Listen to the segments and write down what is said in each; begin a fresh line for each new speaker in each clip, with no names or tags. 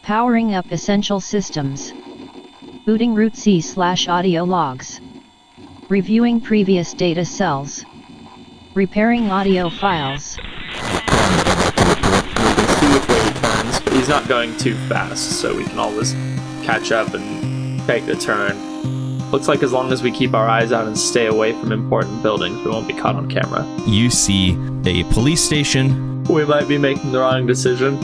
Powering up essential systems. Booting root C/audio logs. Reviewing previous data cells. Repairing audio files.
See which way he turns, but he's not going too fast, so we can always catch up and take the turn. Looks like as long as we keep our eyes out and stay away from important buildings, we won't be caught on camera.
You see a police station.
We might be making the wrong decision.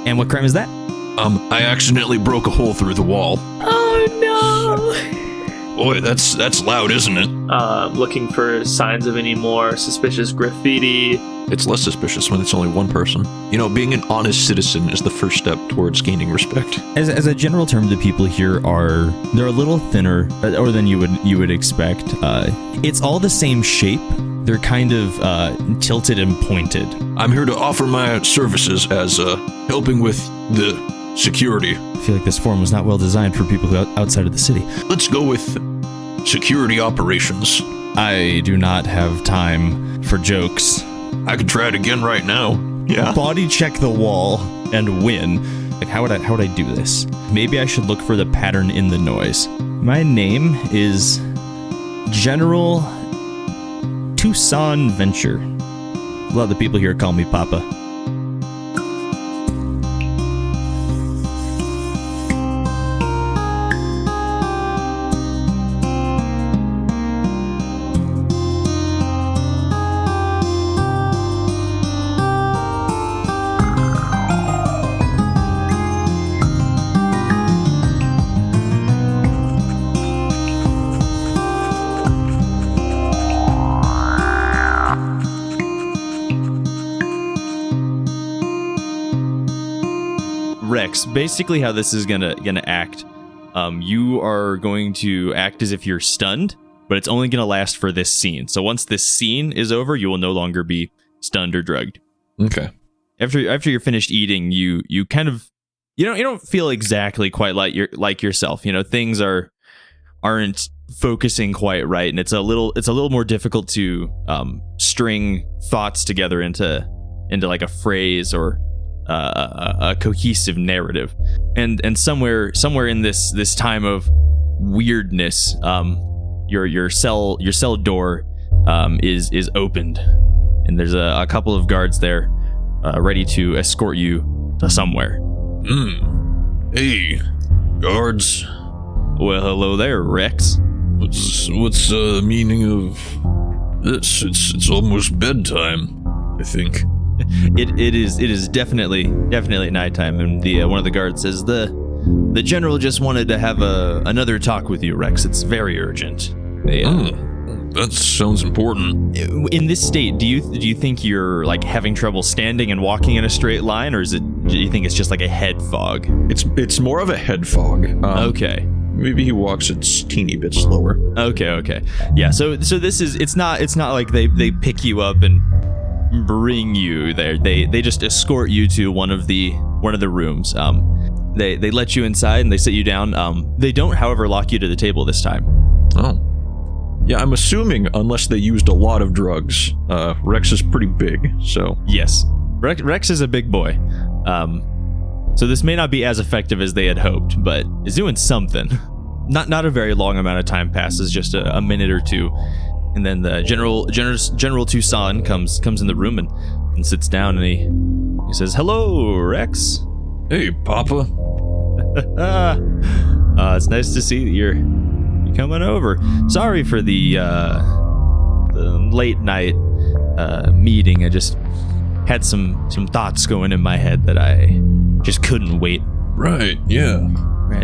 And what crime is that?
I accidentally broke a hole through the wall.
Oh no!
Boy, that's loud, isn't it?
Looking for signs of any more suspicious graffiti.
It's less suspicious when it's only one person. You know, being an honest citizen is the first step towards gaining respect.
As a general term, the people here they're a little thinner or than you would expect. It's all the same shape. They're kind of tilted and pointed.
I'm here to offer my services as helping with the security.
I feel like this forum was not well designed for people who are outside of the city.
Let's go with security operations.
I do not have time for jokes.
I could try it again right now. Yeah.
Body check the wall and win. Like, how would I do this? Maybe I should look for the pattern in the noise. My name is General Tucson Venture. A lot of the people here call me Papa. Rex, basically how this is gonna act, you are going to act as if you're stunned, but it's only gonna last for this scene. So once this scene is over, you will no longer be stunned or drugged.
Okay.
After you're finished eating, you kind of you don't feel exactly quite like yourself. You know, things aren't focusing quite right, and it's a little more difficult to string thoughts together into like a phrase or a cohesive narrative, and somewhere in this time of weirdness, your cell door is opened, and there's a couple of guards there, ready to escort you to somewhere.
Hey, guards.
Well, hello there, Rex.
What's the meaning of this? It's almost bedtime, I think.
It is definitely nighttime, and one of the guards says the general just wanted to have another talk with you, Rex. It's very urgent.
That sounds important.
In this state, do you think you're like having trouble standing and walking in a straight line, or do you think it's just like a head fog?
It's more of a head fog.
Okay.
Maybe he walks a teeny bit slower.
Okay. Yeah. So this is it's not like they pick you up and bring you there. They just escort you to one of the rooms. They let you inside and they sit you down. They don't, however, lock you to the table this time.
Oh. Yeah, I'm assuming unless they used a lot of drugs. Rex is pretty big, so...
Yes. Rex is a big boy. So this may not be as effective as they had hoped, but it's doing something. Not a very long amount of time passes, just a minute or two. And then the General Tucson comes in the room and sits down, and he says, "Hello, Rex."
Hey, Papa.
It's nice to see that you're coming over. Sorry for the late night meeting. I just had some thoughts going in my head that I just couldn't wait.
Right, yeah.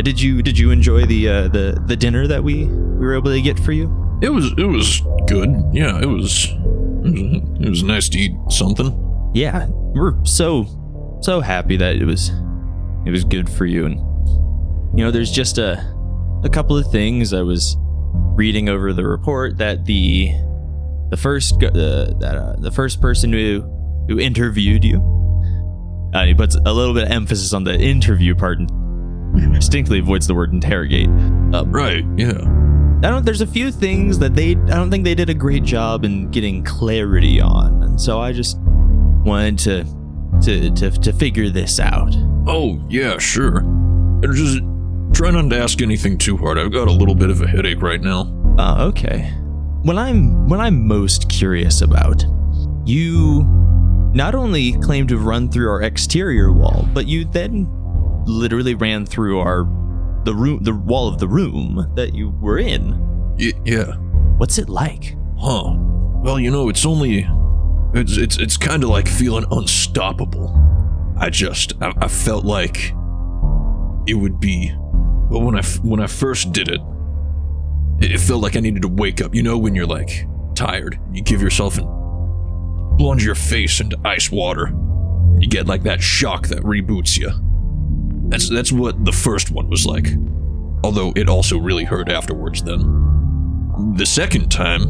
Did you enjoy the dinner that we were able to get for you?
It was good. Yeah, it was nice to eat something.
Yeah, we're so happy that it was good for you. And you know, there's just a couple of things. I was reading over the report that the first person who interviewed you, he puts a little bit of emphasis on the interview part and distinctly avoids the word interrogate.
Right, yeah.
There's a few things that I don't think they did a great job in getting clarity on, and so I just wanted to figure this out.
Oh, yeah, sure. Just try not to ask anything too hard. I've got a little bit of a headache right now.
Okay. What I'm most curious about, you not only claim to have run through our exterior wall, but you then literally ran through the wall of the room that you were in.
Yeah.
What's it like?
Huh. Well, it's kind of like feeling unstoppable. I felt like it would be, well, when I first did it, it felt like I needed to wake up. You know when you're like tired, you give yourself and plunge your face into ice water. You get like that shock that reboots you. That's what the first one was like. Although it also really hurt afterwards then. The second time,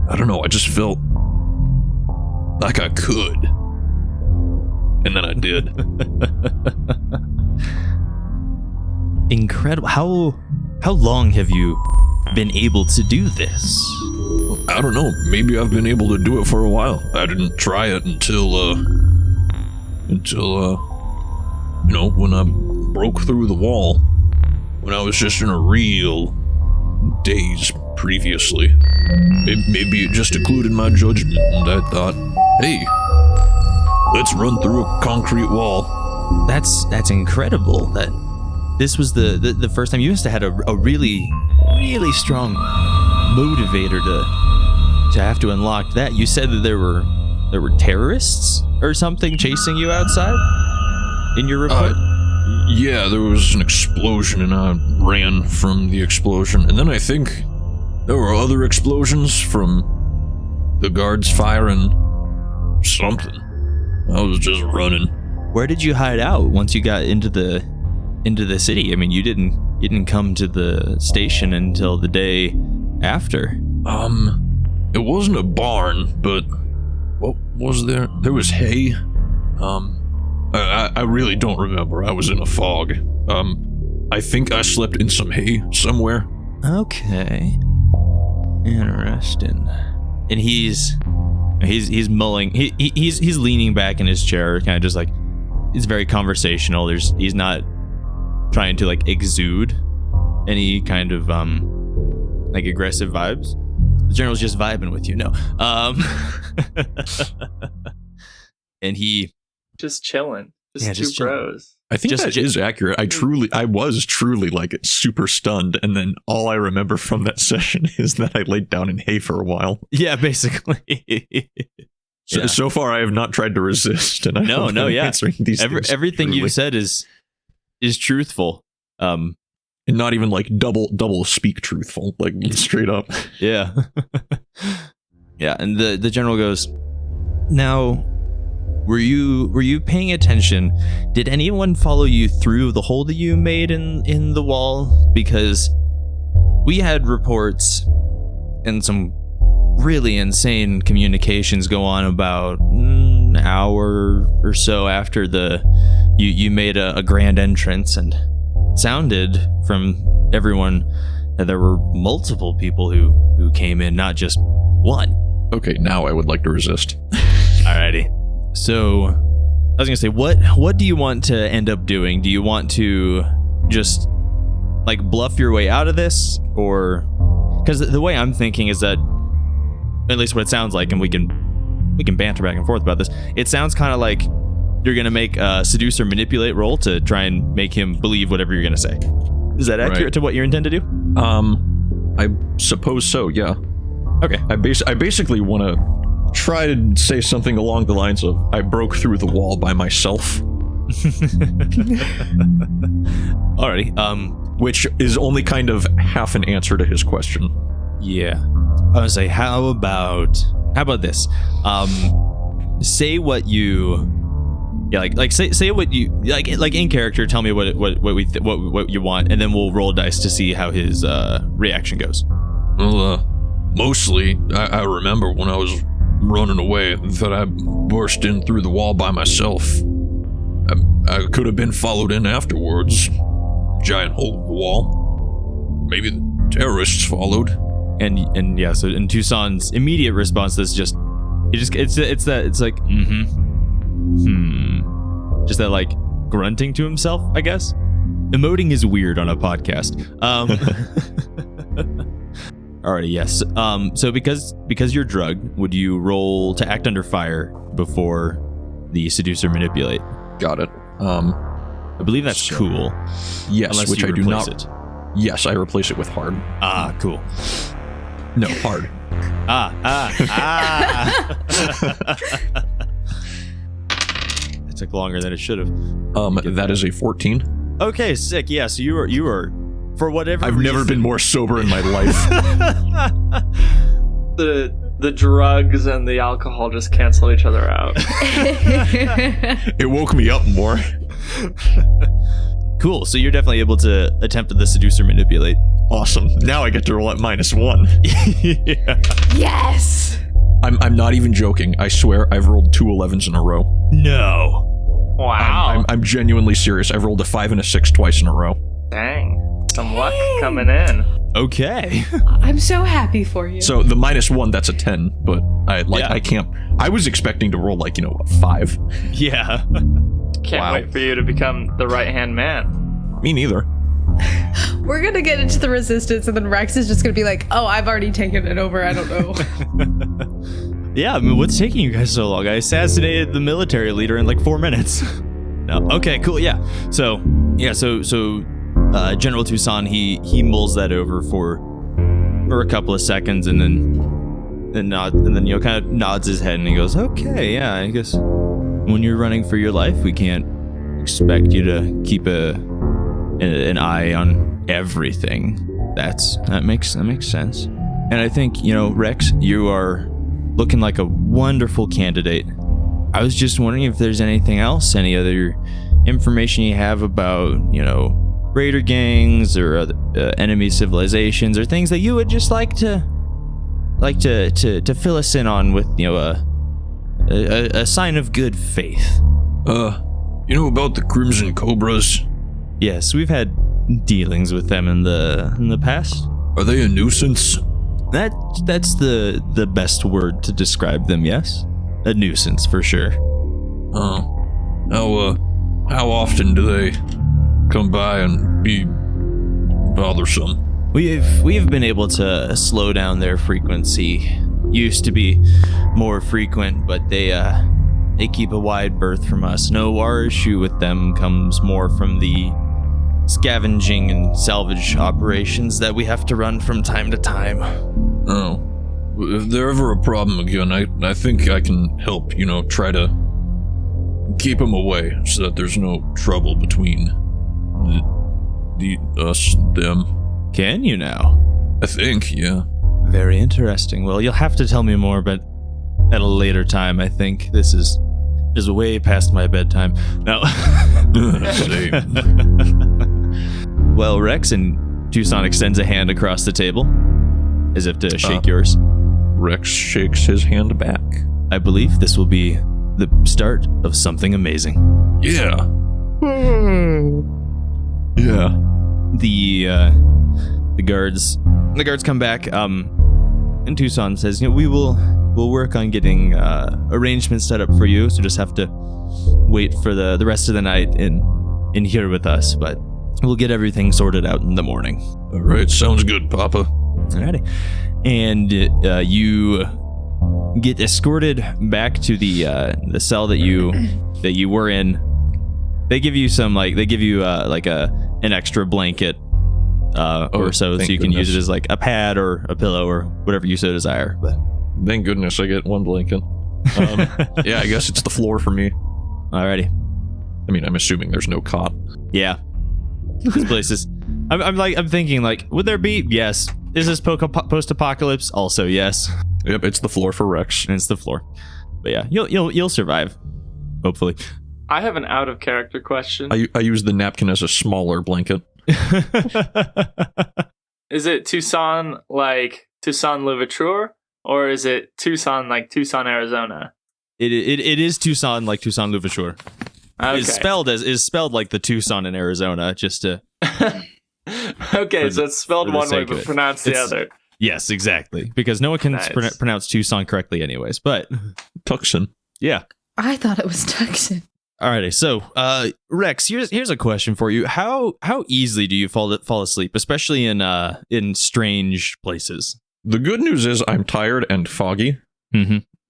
I don't know, I just felt like I could. And then I did.
Incredible. How long have you been able to do this?
I don't know. Maybe I've been able to do it for a while. I didn't try it until when I broke through the wall. When I was just in a real daze previously. Maybe it just occluded my judgment, and I thought, hey, let's run through a concrete wall.
That's incredible. That this was the first time. You must have had a really, really strong motivator to have to unlock that. You said that there were terrorists or something chasing you outside in your report?
Yeah, there was an explosion and I ran from the explosion. And then I think there were other explosions from the guards firing something. I was just running.
Where did you hide out once you got into the city? I mean, you didn't come to the station until the day after.
It wasn't a barn, but what was there? There was hay. I really don't remember. I was in a fog. I think I slept in some hay somewhere.
Okay. Interesting. And he's mulling. He's leaning back in his chair, kind of just like, it's very conversational. He's not trying to like exude any kind of like aggressive vibes. The general's just vibing with you. No. And he
just chilling. Just
just
two
chilling.
bros.
I think that is accurate. I was truly like super stunned, and then all I remember from that session is that I laid down in hay for a while.
Yeah, basically.
So far, I have not tried to resist, and answering these things
everything
truly.
you've said is truthful.
And not even like double speak truthful, like straight up.
Yeah. Yeah, and the general goes, now, were you paying attention? Did anyone follow you through the hole that you made in the wall? Because we had reports and some really insane communications go on about an hour or so after you made a grand entrance, and it sounded from everyone that there were multiple people who came in, not just one.
Okay, now I would like to resist.
Alrighty. So, I was gonna say, what do you want to end up doing? Do you want to just like bluff your way out of this, or because the way I'm thinking is that, at least what it sounds like, and we can banter back and forth about this. It sounds kind of like you're gonna make a seduce or manipulate roll to try and make him believe whatever you're gonna say. Is that accurate to what you intend to do?
I suppose so. Yeah.
Okay.
I basically want to try to say something along the lines of, I broke through the wall by myself.
Alrighty.
Which is only kind of half an answer to his question.
Yeah. I was say, how about this? Say what you, say what you like in character. Tell me what you want, and then we'll roll dice to see how his reaction goes.
Well, mostly I remember when I was running away that I burst in through the wall by myself. I could have been followed in afterwards. Giant hole in the wall. Maybe the terrorists followed.
And yeah, so in Tucson's immediate response, this just it's like just that like grunting to himself, I guess. Emoting is weird on a podcast. Alrighty, yes. So because you're drugged, would you roll to act under fire before the seducer manipulate?
Got it.
I believe that's cool.
Yes,
Unless
which
you
I do
replace
not.
it.
Yes, I replace it with hard.
Ah, cool.
No, hard.
It took longer than it should have.
That is a 14.
Okay, sick. Yeah, so you are for whatever
I've never been more sober in my life.
The drugs and the alcohol just cancel each other out.
It woke me up more.
Cool. So you're definitely able to attempt the seducer manipulate.
Awesome. Now I get to roll at -1.
Yeah.
Yes.
I'm not even joking. I swear I've rolled 2 11s in a row.
No.
Wow.
I'm genuinely serious. I've rolled a 5 and a 6 twice in a row.
Dang. Some luck coming in.
Okay.
I'm so happy for you.
So the -1, that's a 10, but
Yeah.
I can't. I was expecting to roll like, a 5.
Yeah.
Can't wait for you to become the right-hand man.
Me neither.
We're gonna get into the resistance, and then Rex is just gonna be like, "Oh, I've already taken it over. I don't know."
Yeah, I mean, what's taking you guys so long? I assassinated the military leader in like 4 minutes. No. Okay, cool. Yeah. So General Toussaint, he mulls that over for a couple of seconds, and then kind of nods his head, and he goes, "Okay, yeah, I guess when you're running for your life, we can't expect you to keep an eye on everything. That makes sense." And I think, Rex, you are looking like a wonderful candidate. I was just wondering if there's anything else, any other information you have about, raider gangs or other, enemy civilizations, or things that you would just like to fill us in on with, a sign of good faith.
About the Crimson Cobras?
Yes, we've had dealings with them in the past.
Are they a nuisance?
That's the best word to describe them, yes. A nuisance, for sure.
How often do they come by and be bothersome?
We've been able to slow down their frequency. Used to be more frequent, but they keep a wide berth from us. No, our issue with them comes more from the scavenging and salvage operations that we have to run from time to time.
Oh. If they're ever a problem again, I think I can help, try to keep them away so that there's no trouble between us, them.
Can you now?
I think, yeah.
Very interesting. Well, you'll have to tell me more, but at a later time. I think this is way past my bedtime. No.
Same.
Well, Rex, and Toussaint extends a hand across the table, as if to shake yours.
Rex shakes his hand back.
I believe this will be the start of something amazing.
Yeah. Yeah.
The guards come back, and Toussaint says, we'll work on getting arrangements set up for you, so just have to wait for the rest of the night in here with us, but we'll get everything sorted out in the morning.
All right, sounds good, Papa.
Alrighty. And you get escorted back to the cell that you were in. They give you an extra blanket or so you can use it as like a pad or a pillow or whatever you so desire. But
thank goodness I get one blanket. Yeah, I guess it's the floor for me.
Alrighty.
I mean, I'm assuming there's no cot.
Yeah. This place is. I'm thinking like, would there be? Yes. Is this post-apocalypse? Also, yes.
Yep, it's the floor for Rex.
And it's the floor. But yeah, you'll survive. Hopefully.
I have an out-of-character question.
I use the napkin as a smaller blanket.
Is it Tucson like Tucson Louverture, or is it Tucson like Tucson, Arizona?
It is Tucson like Tucson Louverture.
Okay.
Is spelled like the Tucson in Arizona, just to.
Okay, so it's spelled one way but pronounced the other.
Yes, exactly. Because no one can pronounce Tucson correctly anyways, but...
Tucson.
Yeah.
I thought it was Tucson.
Alrighty, so Rex, here's a question for you. How easily do you fall asleep, especially in strange places?
The good news is I'm tired and foggy,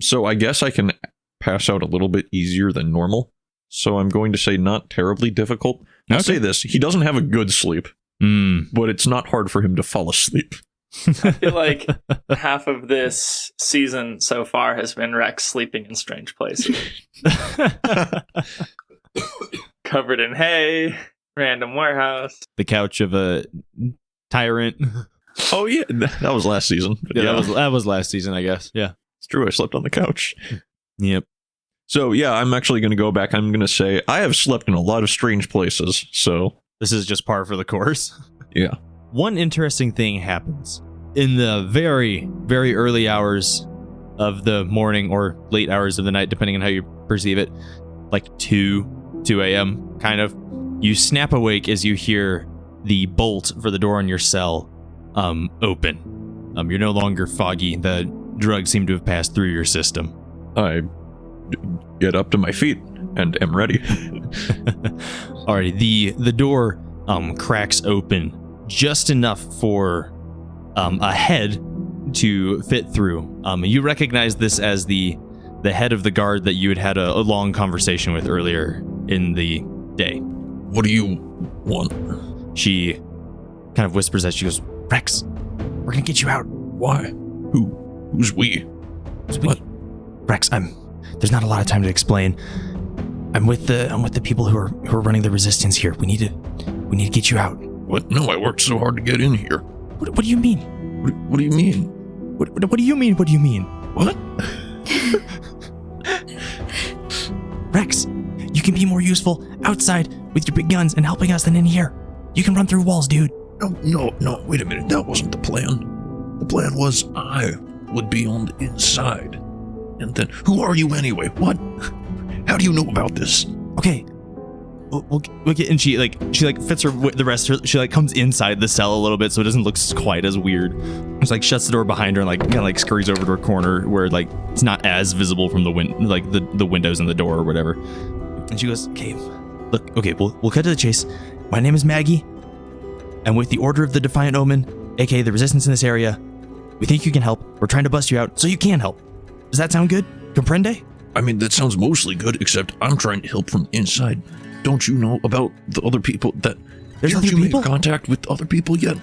so I guess I can pass out a little bit easier than normal. So I'm going to say not terribly difficult. I'll say this, he doesn't have a good sleep, but it's not hard for him to fall asleep.
I feel like half of this season so far has been Rex sleeping in strange places. Covered in hay, random warehouse.
The couch of a tyrant.
Oh yeah, that was last season.
Yeah, that was last season, I guess. Yeah.
It's true, I slept on the couch.
Yep.
So yeah, I'm actually going to go back. I'm going to say I have slept in a lot of strange places, so...
This is just par for the course.
Yeah.
One interesting thing happens in the very, very early hours of the morning or late hours of the night, depending on how you perceive it, like 2 a.m. kind of. You snap awake as you hear the bolt for the door on your cell open. You're no longer foggy. The drugs seem to have passed through your system.
I get up to my feet and am ready.
Alrighty, the door cracks open just enough for a head to fit through. You recognize this as the head of the guard that you had a long conversation with earlier in the day.
What do you want?
She kind of whispers as she goes, Rex, we're gonna get you out.
Why? Who's we?
What? Rex, there's not a lot of time to explain. I'm with the people who are running the resistance here. We need to get you out.
What? No, I worked so hard to get in here.
What do you mean?
What do you mean?
What do you mean? What do you mean?
What?
Rex, you can be more useful outside with your big guns and helping us than in here. You can run through walls, dude.
No, wait a minute. That wasn't the plan. The plan was I would be on the inside. And then, who are you anyway? What? How do you know about this?
Okay. We'll get, and she fits her the rest of her, she comes inside the cell a little bit so it doesn't look quite as weird. Just shuts the door behind her and kind of scurries over to a corner where it's not as visible from the the windows in the door or whatever. And she goes, okay, look, okay, we'll cut to the chase. My name is Maggie. And with the order of the Defiant Omen, aka the resistance in this area, we think you can help. We're trying to bust you out so you can help. Does that sound good? Comprende?
I mean, that sounds mostly good, except I'm trying to help from the inside. Don't you know about the other people that...
There's other people?
Made contact with other people yet?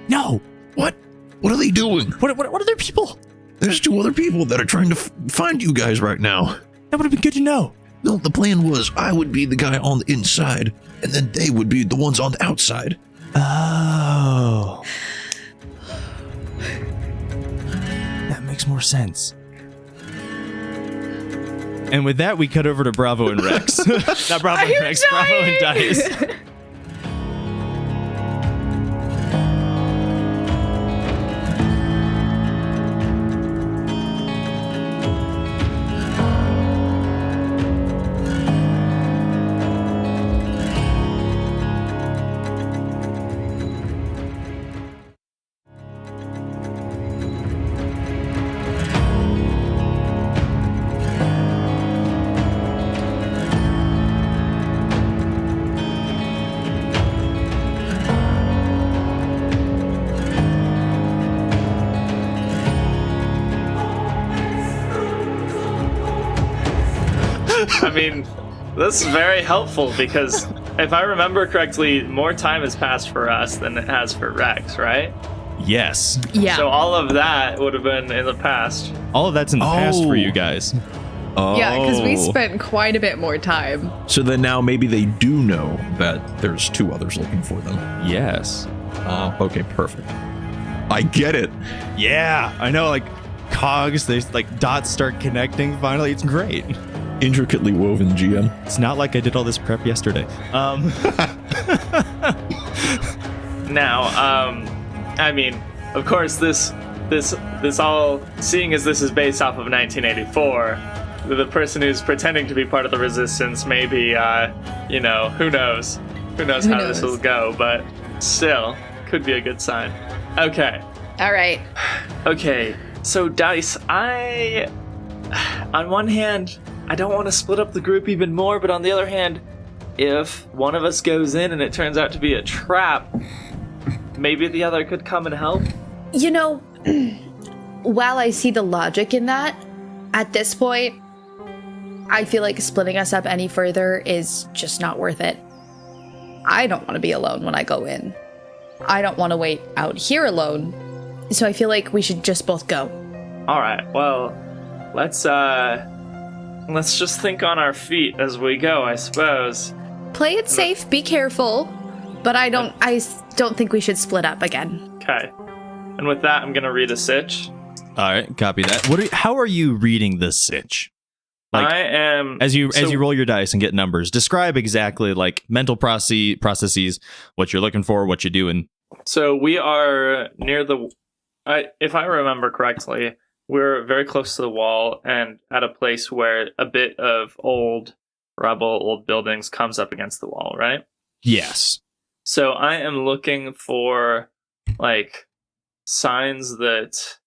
No.
What? What are they doing?
What other people?
There's 2 other people that are trying to find you guys right now.
That would have been good to know.
No, the plan was I would be the guy on the inside, and then they would be the ones on the outside.
Oh. That makes more sense. And with that, we cut over to Bravo and Rex. Not Bravo and Rex, Bravo and Dice.
I mean, this is very helpful because if I remember correctly, more time has passed for us than it has for Rex, right?
Yes.
Yeah.
So all of that would have been in the past.
All of that's in the past for you guys.
Oh.
Yeah, because we spent quite a bit more time.
So then now maybe they do know that there's 2 others looking for them.
Yes.
Okay, perfect. I get it.
Yeah, I know, cogs, they dots start connecting finally. It's great.
Intricately woven, GM.
It's not like I did all this prep yesterday.
Now, I mean, of course, this all, seeing as this is based off of 1984, the person who's pretending to be part of the resistance may be, who knows? Who knows how this will go, but still, could be a good sign. Okay.
All right.
Okay, so Dice, on one hand, I don't want to split up the group even more, but on the other hand, if one of us goes in and it turns out to be a trap, maybe the other could come and help.
You know, while I see the logic in that, at this point, I feel like splitting us up any further is just not worth it. I don't want to be alone when I go in. I don't want to wait out here alone. So I feel like we should just both go.
All right, well, let's just think on our feet as we go, I suppose.
Play it safe, be careful, but I don't think we should split up again.
Okay. And with that, I'm going to read a sitch.
All right, copy that. How are you reading the sitch? Like,
I am...
As you roll your dice and get numbers, describe exactly, like, mental processes, what you're looking for, what you're doing.
So we are near the... if I remember correctly, we're very close to the wall and at a place where a bit of old buildings comes up against the wall, right?
Yes.
So I am looking for, like, signs that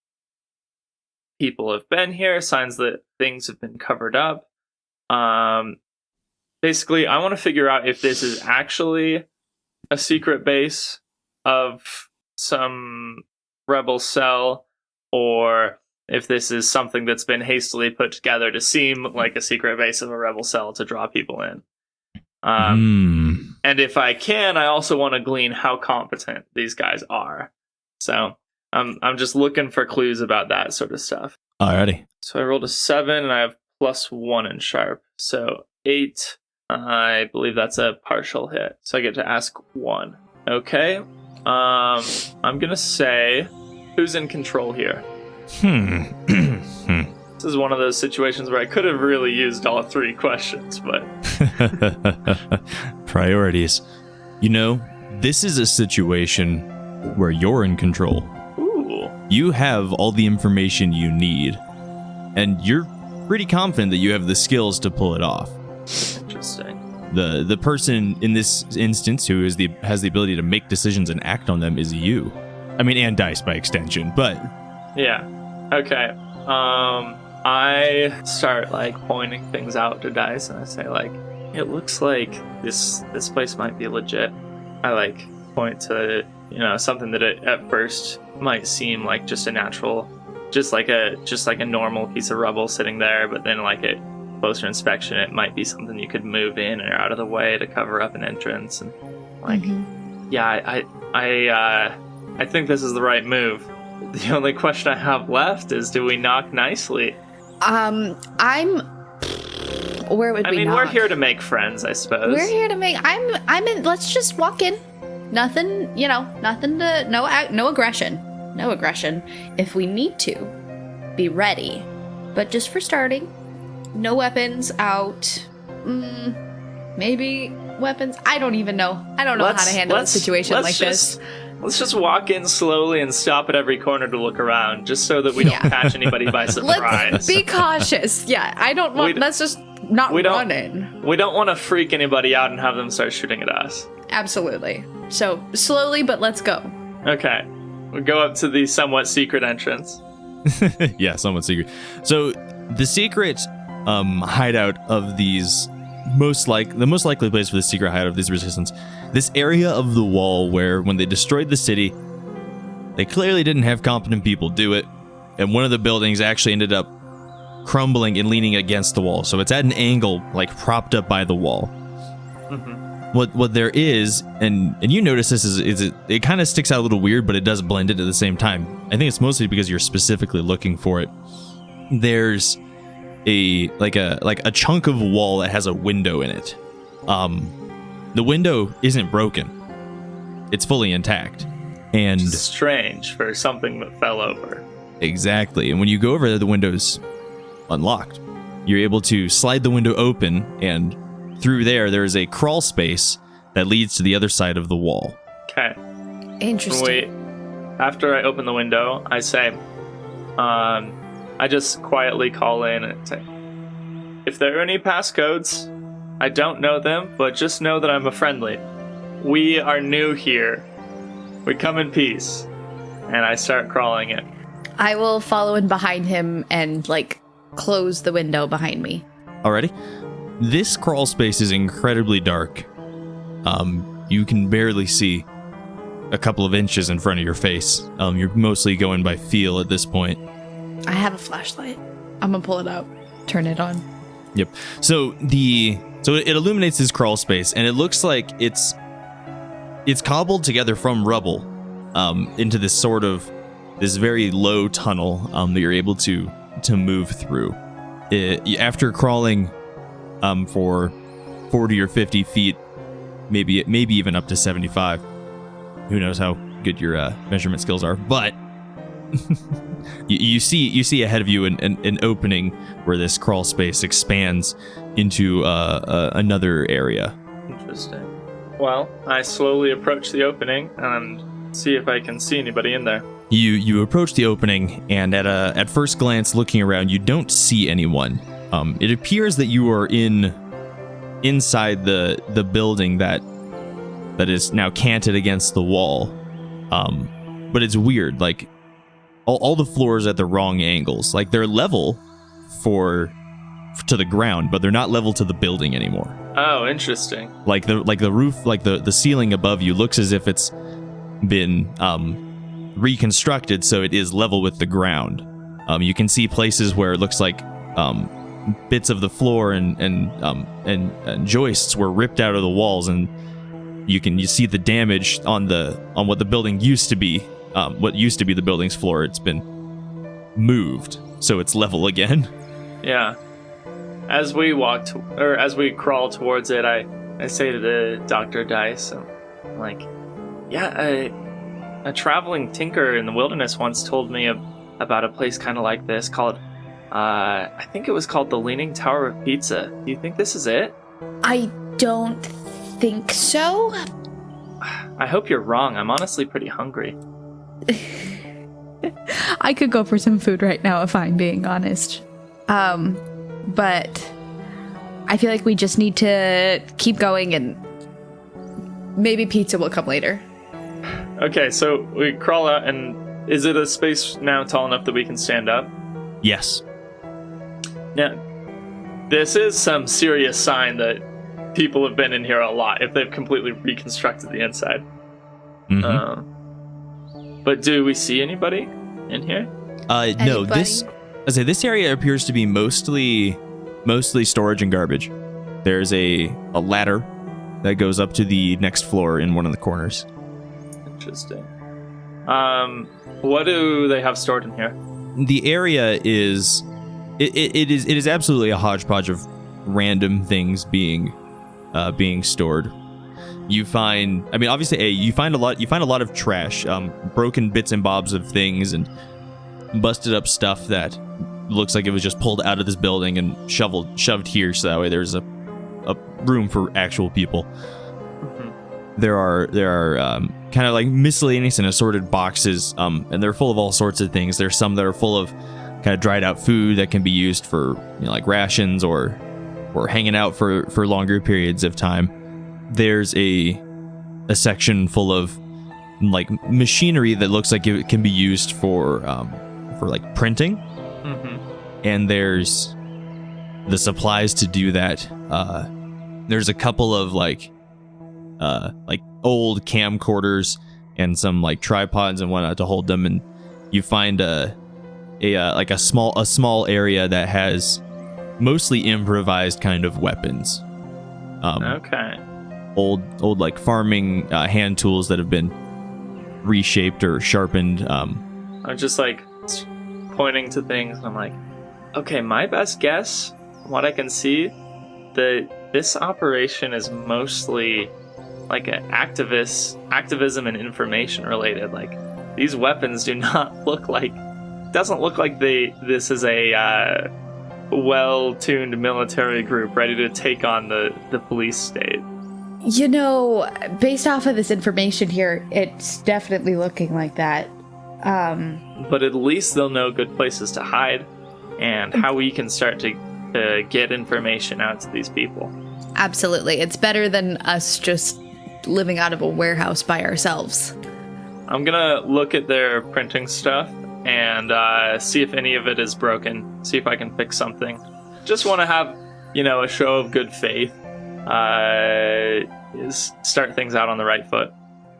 people have been here, signs that things have been covered up. Basically, I want to figure out if this is actually a secret base of some rebel cell, or if this is something that's been hastily put together to seem like a secret base of a rebel cell to draw people in. And if I can, I also want to glean how competent these guys are. So I'm just looking for clues about that sort of stuff.
Alrighty.
So I rolled a 7 and I have +1 in sharp. So 8, I believe that's a partial hit. So I get to ask 1. Okay. I'm going to say, who's in control here? This is one of those situations where I could have really used all 3 questions, but...
Priorities. You know, this is a situation where you're in control.
Ooh.
You have all the information you need, and you're pretty confident that you have the skills to pull it off.
Interesting.
The person in this instance who has the ability to make decisions and act on them is you. I mean, and Dice by extension, but...
Yeah. Okay. I start, like, pointing things out to Dice, and I say, like, it looks like this place might be legit. I, like, point to, you know, something that at first might seem like just a natural, just like a normal piece of rubble sitting there, but then, like, at closer inspection, it might be something you could move in or out of the way to cover up an entrance. And, like, yeah, I think this is the right move. The only question I have left is, do we knock nicely?
Where would we knock?
I mean, we're here to make friends, I suppose.
We're here to make... I'm in... Let's just walk in. Nothing, you know, nothing to... No aggression. No aggression. If we need to, be ready. But just for starting, no weapons out. Maybe weapons. I don't even know. I don't know how to handle a situation like this.
Let's just walk in slowly and stop at every corner to look around, just so that we don't catch anybody by surprise.
Let's be cautious. Yeah, I don't want... Let's just not run in.
We don't want to freak anybody out and have them start shooting at us.
Absolutely. So, slowly, but let's go.
Okay. We go up to the somewhat secret entrance.
Yeah, somewhat secret. So, the secret hideout of these... the most likely place for the secret hideout of these resistance, this area of the wall where when they destroyed the city, they clearly didn't have competent people do it, and one of the buildings actually ended up crumbling and leaning against the wall, so it's at an angle, like propped up by the wall. What there is, and you notice this is it kind of sticks out a little weird, but it does blend it at the same time. I think it's mostly because you're specifically looking for it. There's a chunk of wall that has a window in it. The window isn't broken. It's fully intact. And
it's strange for something that fell over.
Exactly. And when you go over there, the window's unlocked. You're able to slide the window open, and through there is a crawl space that leads to the other side of the wall.
Okay.
Interesting.
After I open the window, I say, I just quietly call in and say, if there are any passcodes, I don't know them, but just know that I'm a friendly. We are new here. We come in peace. And I start crawling in.
I will follow in behind him and, like, close the window behind me.
Alrighty. This crawl space is incredibly dark. You can barely see a couple of inches in front of your face. You're mostly going by feel at this point.
I have a flashlight. I'm gonna pull it out, turn it on.
Yep. So it illuminates this crawl space, and it looks like it's cobbled together from rubble into this sort of this very low tunnel that you're able to move through. After crawling for 40 or 50 feet, maybe even up to 75. Who knows how good your measurement skills are, but you see ahead of you an opening where this crawl space expands into another area.
Interesting. Well, I slowly approach the opening and see if I can see anybody in there.
You approach the opening, and at first glance, looking around, you don't see anyone. It appears that you are inside the building that is now canted against the wall. But it's weird, like all the floors at the wrong angles. Like they're level to the ground, but they're not level to the building anymore.
Oh, interesting.
Like the roof, like the ceiling above you looks as if it's been reconstructed so it is level with the ground. You can see places where it looks like bits of the floor and joists were ripped out of the walls, and you see the damage on what the building used to be. What used to be the building's floor, it's been moved, so it's level again. Yeah.
As we crawl towards it, I say to the Dr. Dice, I'm like, yeah, a traveling tinker in the wilderness once told me about a place kind of like this called, I think it was called the Leaning Tower of Pizza. Do you think this is it?
I don't think so.
I hope you're wrong. I'm honestly pretty hungry.
I could go for some food right now if I'm being honest. But I feel like we just need to keep going, and maybe pizza will come later.
Okay, so we crawl out, and is it a space now tall enough that we can stand up?
Yes.
Now, this is some serious sign that people have been in here a lot if they've completely reconstructed the inside.
Mm-hmm.
But do we see anybody in here?
No, this area appears to be mostly storage and garbage. There's a ladder that goes up to the next floor in one of the corners.
Interesting. What do they have stored in here?
The area is it is absolutely a hodgepodge of random things being stored. You find, obviously, you find a lot of trash, broken bits and bobs of things, and busted up stuff that looks like it was just pulled out of this building and shoved here, so that way there's a room for actual people. Mm-hmm. There are kind of like miscellaneous and assorted boxes, and they're full of all sorts of things. There's some that are full of kind of dried out food that can be used for, like rations or hanging out for longer periods of time. There's a section full of like machinery that looks like it can be used for like printing.
Mm-hmm.
And there's the supplies to do that. There's a couple of like old camcorders and some like tripods and whatnot to hold them, and you find a small area that has mostly improvised kind of weapons.
Okay.
Old like farming hand tools that have been reshaped or sharpened.
I'm just like pointing to things, and I'm like, okay, my best guess, what I can see, that this operation is mostly like an activism and information related. Like, these weapons do not look like, doesn't look like this is a well-tuned military group ready to take on the police state.
You know, based off of this information here, it's definitely looking like that.
But at least they'll know good places to hide and how we can start to get information out to these people.
Absolutely. It's better than us just living out of a warehouse by ourselves.
I'm gonna look at their printing stuff and see if any of it is broken, see if I can fix something. Just want to have, a show of good faith, is start things out on the right foot.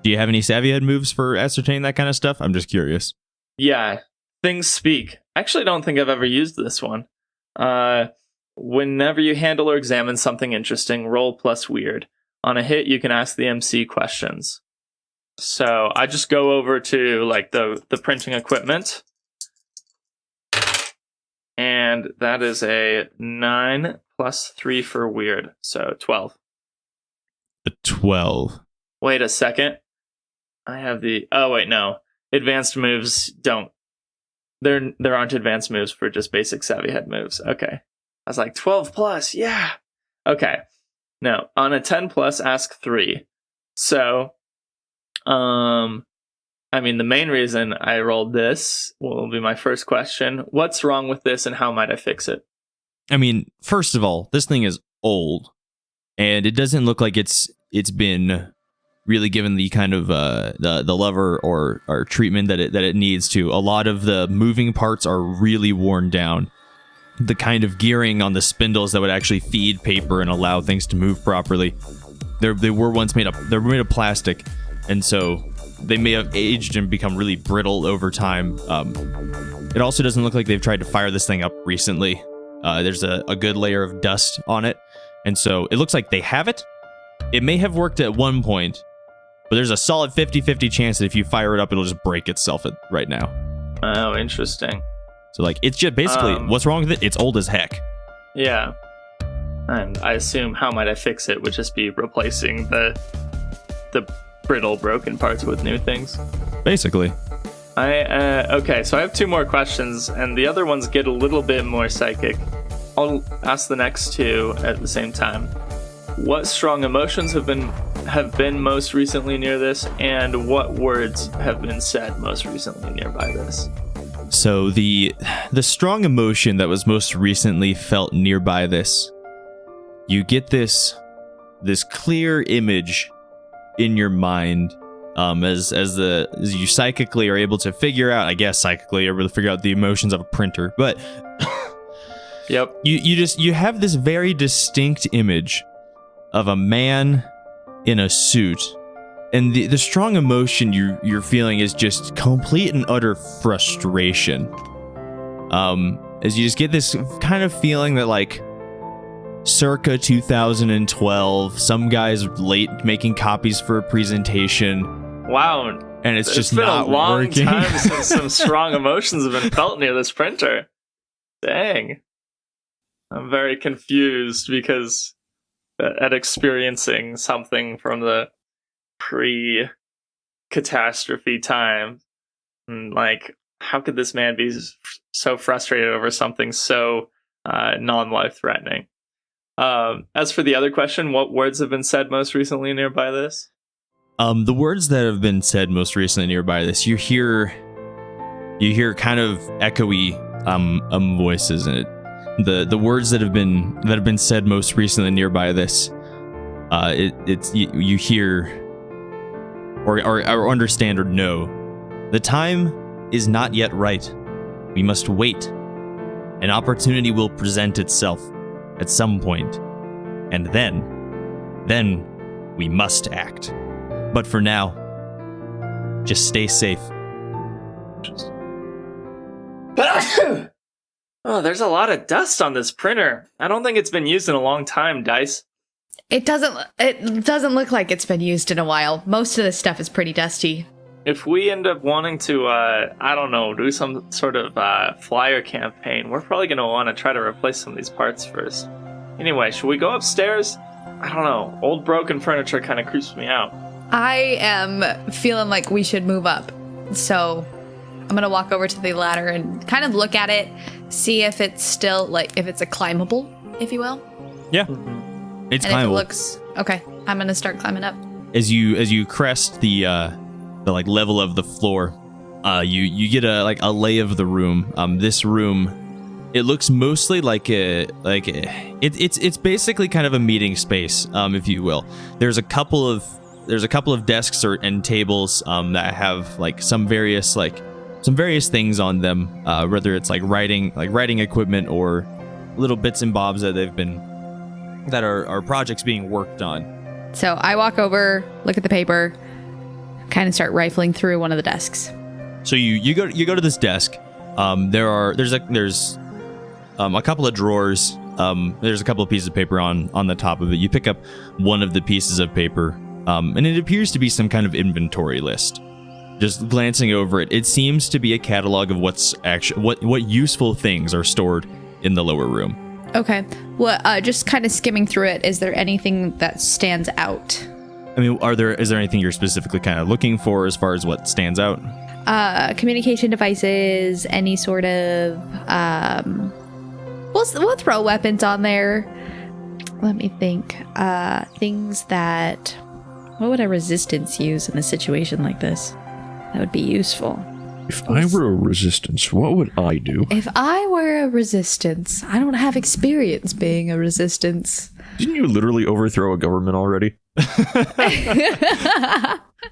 Do you have any savvy head moves for ascertaining that kind of stuff? I'm just curious.
Yeah, things speak. Actually, I don't think I've ever used this one. Whenever you handle or examine something interesting, roll plus weird. On a hit, you can ask the MC questions. So I just go over to like the printing equipment, and that is a 9 plus 3 for weird, so 12.
A 12.
Wait a second. I have oh wait, no. Advanced moves don't. There aren't advanced moves for just basic savvy head moves. Okay. I was like 12 plus, yeah. Okay. No, on a 10 plus, ask 3. So, the main reason I rolled this will be my first question. What's wrong with this and how might I fix it?
I mean, first of all, this thing is old, and it doesn't look like it's been really given the kind of the love or treatment that it needs to. A lot of the moving parts are really worn down. The kind of gearing on the spindles that would actually feed paper and allow things to move properly, they were once made of plastic, and so they may have aged and become really brittle over time. It also doesn't look like they've tried to fire this thing up recently. There's a good layer of dust on it, and so it looks like they have it. It may have worked at one point, but there's a solid 50-50 chance that if you fire it up, it'll just break itself right now.
Oh, interesting.
So, like, it's just basically, what's wrong with it? It's old as heck.
Yeah. And I assume how might I fix it would just be replacing the brittle, broken parts with new things.
Basically.
Okay, so I have 2 more questions, and the other ones get a little bit more psychic. I'll ask the next 2 at the same time. What strong emotions have been most recently near this, and what words have been said most recently nearby this?
So the strong emotion that was most recently felt nearby this, you get this clear image in your mind, as you psychically are able to figure out, the emotions of a printer. But
yep,
you have this very distinct image of a man in a suit. And the strong emotion you're feeling is just complete and utter frustration. As you just get this kind of feeling that, like, circa 2012, some guy's late making copies for a presentation.
Wow.
And it's just not working.
It's been a long time since some strong emotions have been felt near this printer. Dang. I'm very confused because at experiencing something from the pre-catastrophe time, and like, how could this man be so frustrated over something so non-life threatening? As for the other question, what words have been said most recently nearby this?
The words that have been said most recently nearby this, you hear kind of echoey voices in it. The words that have been said most recently nearby this, you hear or understand or know. The time is not yet right. We must wait. An opportunity will present itself at some point, and then we must act. But for now, just stay safe.
Oh, there's a lot of dust on this printer. I don't think it's been used in a long time, Dice.
It doesn't look like it's been used in a while. Most of this stuff is pretty dusty.
If we end up wanting to, do some sort of flyer campaign, we're probably going to want to try to replace some of these parts first. Anyway, should we go upstairs? I don't know. Old broken furniture kind of creeps me out.
I am feeling like we should move up. So I'm going to walk over to the ladder and kind of look at it, see if it's still, like, if it's a climbable, if you will.
Yeah. It's
and
climbable.
If it looks okay, I'm going to start climbing up.
As you crest the like level of the floor, you get a lay of the room. This room, it looks mostly it's basically kind of a meeting space, if you will. There's a couple of desks and tables that have like some various things on them, whether it's like writing equipment or little bits and bobs that they've been that are projects being worked on.
So I walk over, look at the paper, kind of start rifling through one of the desks.
So you go to this desk. There's a couple of drawers. There's a couple of pieces of paper on the top of it. You pick up one of the pieces of paper, and it appears to be some kind of inventory list. Just glancing over it, it seems to be a catalog of what useful things are stored in the lower room.
Okay. Well, just kind of skimming through it, is there anything that stands out?
I mean, is there anything you're specifically kind of looking for as far as what stands out?
Communication devices, any sort of, we'll throw weapons on there. Let me think. Things that, what would a resistance use in a situation like this? That would be useful.
If I were a resistance, what would I do?
If I were a resistance, I don't have experience being a resistance.
Didn't you literally overthrow a government already?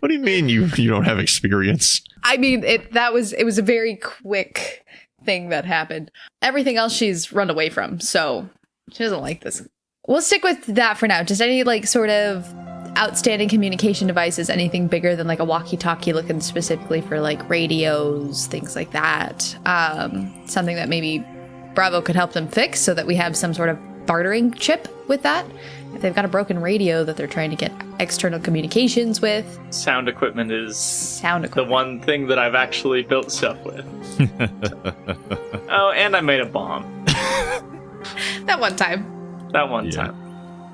What do you mean you don't have experience?
I mean, it was a very quick thing that happened. Everything else she's run away from, so she doesn't like this. We'll stick with that for now. Just any like sort of outstanding communication devices, anything bigger than like a walkie-talkie, looking specifically for like radios, things like that. Something that maybe Bravo could help them fix so that we have some sort of bartering chip with that. If they've got a broken radio that they're trying to get external communications with.
Sound equipment is the one thing that I've actually built stuff with. Oh, and I made a bomb.
That one time.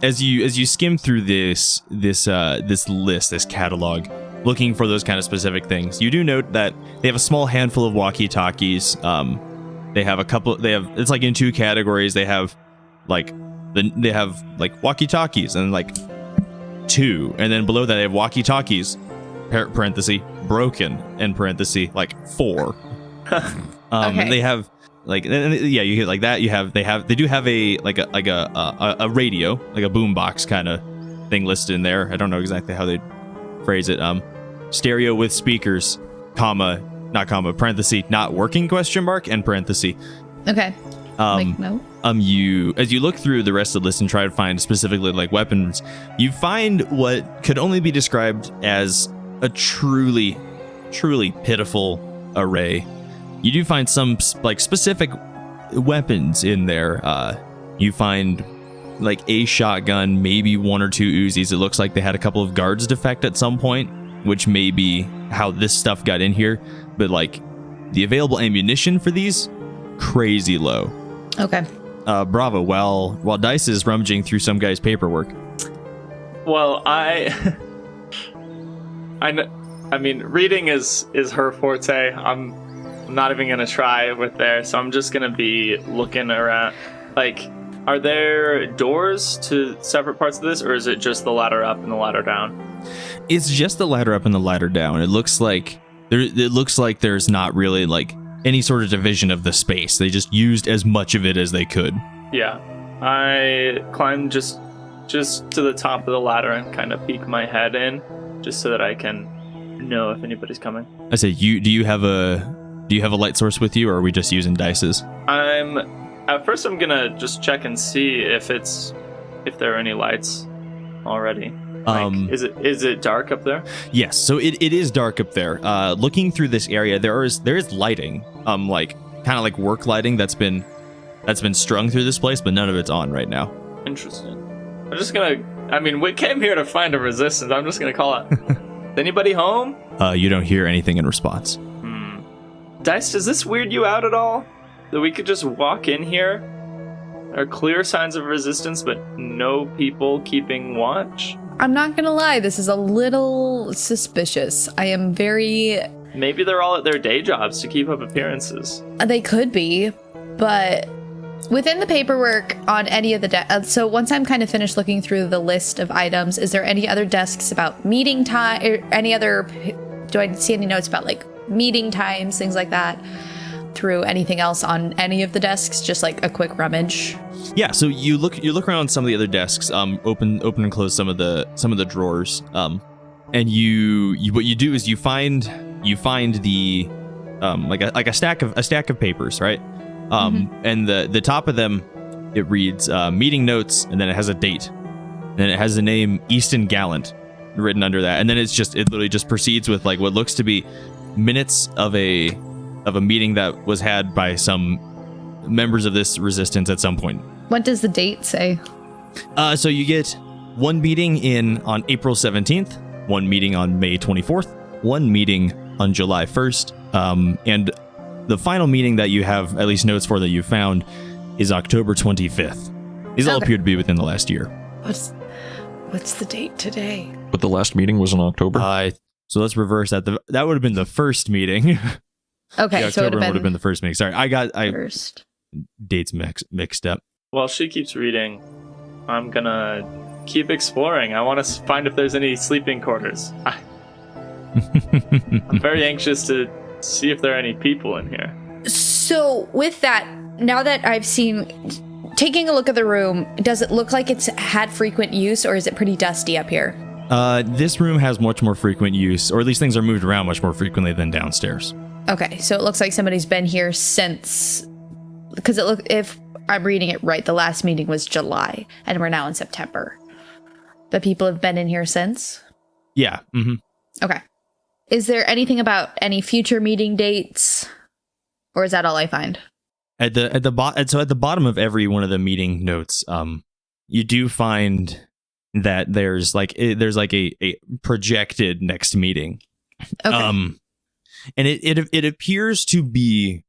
As you skim through this list, this catalog, looking for those kind of specific things, you do note that they have a small handful of walkie-talkies. They have it's like in two categories. They have like walkie-talkies and like two, and then below that they have walkie-talkies parenthesis broken in parenthesis like 4.
Okay.
They have like, yeah, you get like that. They do have a radio, like a boombox kind of thing listed in there. I don't know exactly how they phrase it. Stereo with speakers, parenthesis, not working question mark and parenthesis.
Okay. No.
As you look through the rest of the list and try to find specifically like weapons, you find what could only be described as a truly pitiful array. You do find some like specific weapons in there. You find like a shotgun, maybe 1 or 2 Uzis. It looks like they had a couple of guards defect at some point, which may be how this stuff got in here. But like the available ammunition for these, crazy low.
Okay.
Bravo. While Dice is rummaging through some guy's paperwork.
Well, I mean, reading is her forte. I'm not even gonna try with there, so I'm just gonna be looking around. Like, are there doors to separate parts of this, or is it just the ladder up and the ladder down?
It's just the ladder up and the ladder down. It looks like there's not really like any sort of division of the space. They just used as much of it as they could.
Yeah, I climbed just to the top of the ladder and kind of peek my head in, just so that I can know if anybody's coming.
I say, do you have a light source with you, or are we just using Dice's?
At first I'm gonna just check and see if there are any lights already. Like, is it dark up there?
Yes, so it is dark up there. Looking through this area, there is lighting, like kind of like work lighting that's been strung through this place, but none of it's on right now.
Interesting. I'm just gonna. I mean, we came here to find a resistance. I'm just gonna call out. Is anybody home?
You don't hear anything in response.
Dice, does this weird you out at all? That we could just walk in here? There are clear signs of resistance, but no people keeping watch?
I'm not gonna lie, this is a little suspicious. I am very...
Maybe they're all at their day jobs to keep up appearances.
They could be, but within the paperwork on any of the so once I'm kind of finished looking through the list of items, is there any other desks about meeting time, or any other... Do I see any notes about like meeting times, things like that, through anything else on any of the desks? Just like a quick rummage.
Yeah, so you look around some of the other desks, open and close some of the drawers, and you what you do is you find the like a stack of papers, right? And the top of them it reads meeting notes, and then it has a date. And then it has the name Easton Gallant written under that. And then it literally just proceeds with like what looks to be minutes of a meeting that was had by some members of this resistance at some point.
What does the date say?
So you get one meeting on April 17th, one meeting on May 24th, one meeting on July 1st, and the final meeting that you have at least notes for that you found is October 25th. These all appear to be within the last year.
What's the date today?
But the last meeting was in October.
So let's reverse that. That would have been the first meeting.
Okay, so it
would have been the first meeting. Sorry, I
first.
Dates mixed up.
While she keeps reading, I'm gonna keep exploring. I want to find if there's any sleeping quarters. I'm very anxious to see if there are any people in here.
So with that, now that I've taking a look at the room, does it look like it's had frequent use, or is it pretty dusty up here?
This room has much more frequent use, or at least things are moved around much more frequently than downstairs.
Okay, so it looks like somebody's been here since, because if I'm reading it right, the last meeting was July, and we're now in September. The people have been in here since?
Yeah. Mm-hmm.
Okay. Is there anything about any future meeting dates, or is that all I find?
At the bottom of every one of the meeting notes, you do find that there's a projected next meeting.
Okay.
And it appears to be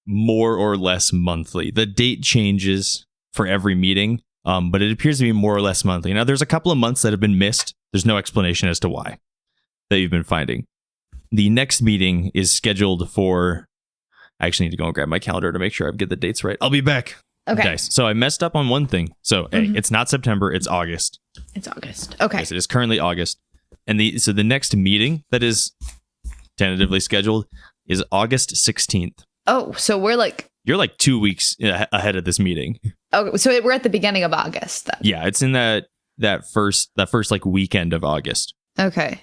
more or less monthly. The date changes for every meeting, but it appears to be more or less monthly. Now, there's a couple of months that have been missed. There's no explanation as to why that you've been finding. The next meeting is scheduled for... I actually need to go and grab my calendar to make sure I get the dates right. I'll be back.
Okay.
Dice. So I messed up on one thing. So, hey, it's not September, it's August.
It's August. Okay.
Yes, it is currently August. And the next meeting that is tentatively scheduled is August 16th.
Oh, so
You're like 2 weeks ahead of this meeting.
Oh, so we're at the beginning of August then.
Yeah, it's in that first like weekend of August.
Okay.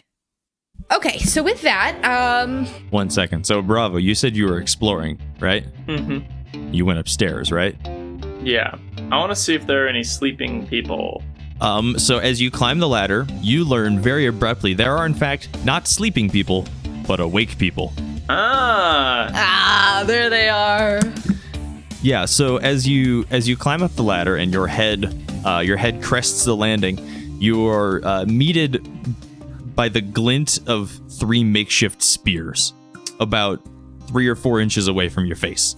Okay, so with that,
1 second. So Bravo, you said you were exploring, right?
Mm-hmm.
You went upstairs, right?
Yeah. I want to see if there are any sleeping people.
So as you climb the ladder, you learn very abruptly there are in fact not sleeping people, but awake people.
there they are.
Yeah, so as you climb up the ladder and your head crests the landing, you are meted by the glint of 3 makeshift spears about 3 or 4 inches away from your face.